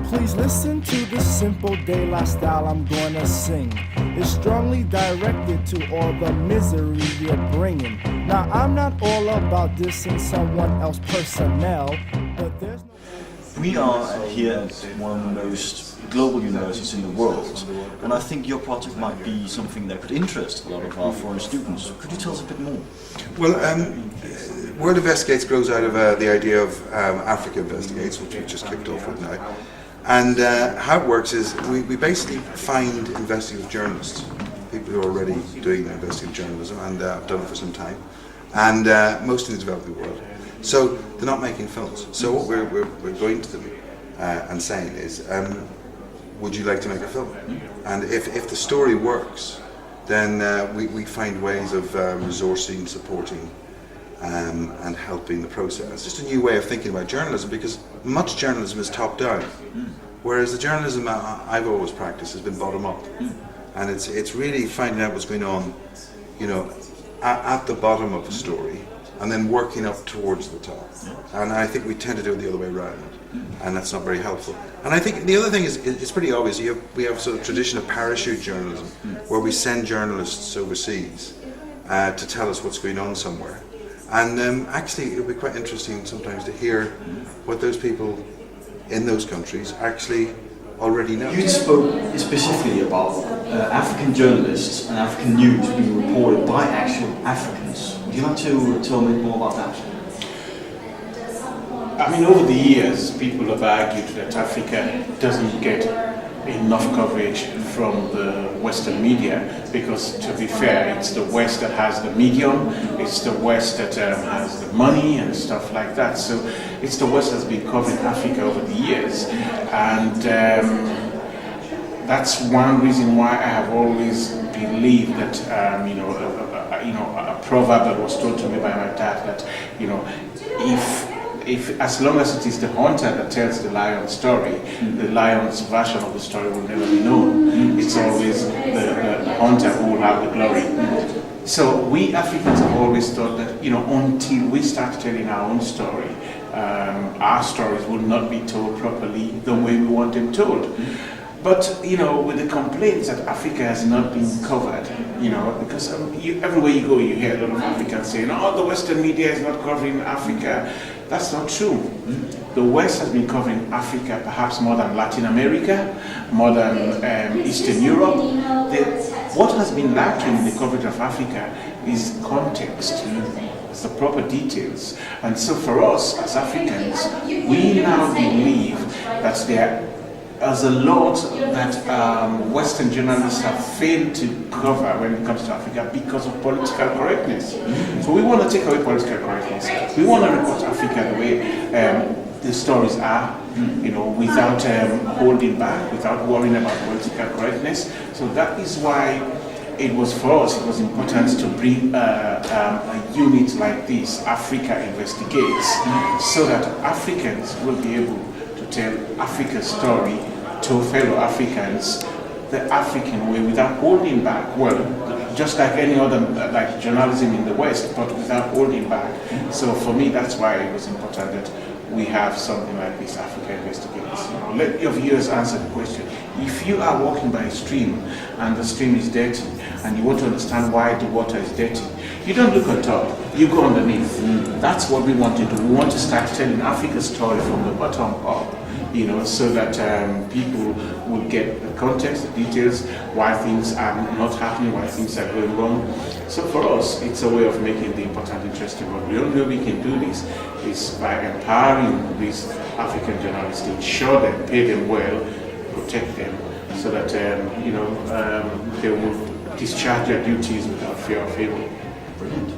Please listen to this simple de la style I'm gonna sing. It's strongly directed to all the misery you're bringing. Now I'm not all about dissing someone else's personnel, but there's no... We are here at one of the most global universities in the world, and I think your project might be something that could interest a lot of our foreign students. Could you tell us a bit more? Well, World Investigates grows out of the idea of Africa Investigates, which we just kicked off with now. And how it works is we basically find investigative journalists, people who are already doing investigative journalism and have done it for some time, and mostly in the developing world. So they're not making films. So what we're going to them and saying is, would you like to make a film? And if the story works, then we find ways of resourcing, supporting, and helping the process. It's just a new way of thinking about journalism, because much journalism is top down, whereas the journalism I've always practiced has been bottom up, and it's really finding out what's going on, you know, at the bottom of the story, and then working up towards the top. And I think we tend to do it the other way around, and that's not very helpful. And I think the other thing is, it's pretty obvious. We have sort of tradition of parachute journalism, where we send journalists overseas to tell us what's going on somewhere. And actually, it would be quite interesting sometimes to hear what those people in those countries actually already know. You spoke specifically about African journalists and African news being reported by actual Africans. Would you like to tell me more about that? I mean, over the years, people have argued that Africa doesn't get enough coverage from the Western media, because, to be fair, it's the West that has the medium, it's the West that has the money and stuff like that. So it's the West that's been covering Africa over the years, and that's one reason why I have always believed that a proverb that was told to me by my dad, that if as long as it is the hunter that tells the lion's story, the lion's version of the story will never be known. It's always the hunter who will have the glory. So we Africans have always thought that, until we start telling our own story, our stories will not be told properly the way we want them told. But, with the complaints that Africa has not been covered, because everywhere you go, you hear a lot of Africans saying, oh, the Western media is not covering Africa. That's not true. The West has been covering Africa perhaps more than Latin America, more than Eastern Europe. What has been lacking in the coverage of Africa is context. It's the proper details. And so for us as Africans, we now believe that there is a lot that Western journalists have failed to cover when it comes to Africa because of political correctness. So we want to take away political correctness. We want to report Africa the way the stories are, without holding back, without worrying about political correctness. So that is why it was important to bring a unit like this, Africa Investigates, so that Africans will be able to tell Africa's story to fellow Africans the African way, without holding back. Well, just like any other, like journalism in the West, but without holding back. So for me, that's why it was important that we have something like this, Africa Investigates. Let your viewers answer the question. If you are walking by a stream and the stream is dirty, and you want to understand why the water is dirty, you don't look on top, you go underneath. That's what we want to do. We want to start telling Africa's story from the bottom up, so that people will get the context, the details, why things are not happening, why things are going wrong. So for us, it's a way of making the important interesting. But the only way we can do this is by empowering these African journalists to ensure them, pay them well, protect them, so that they will discharge their duties without fear or favor. Brilliant.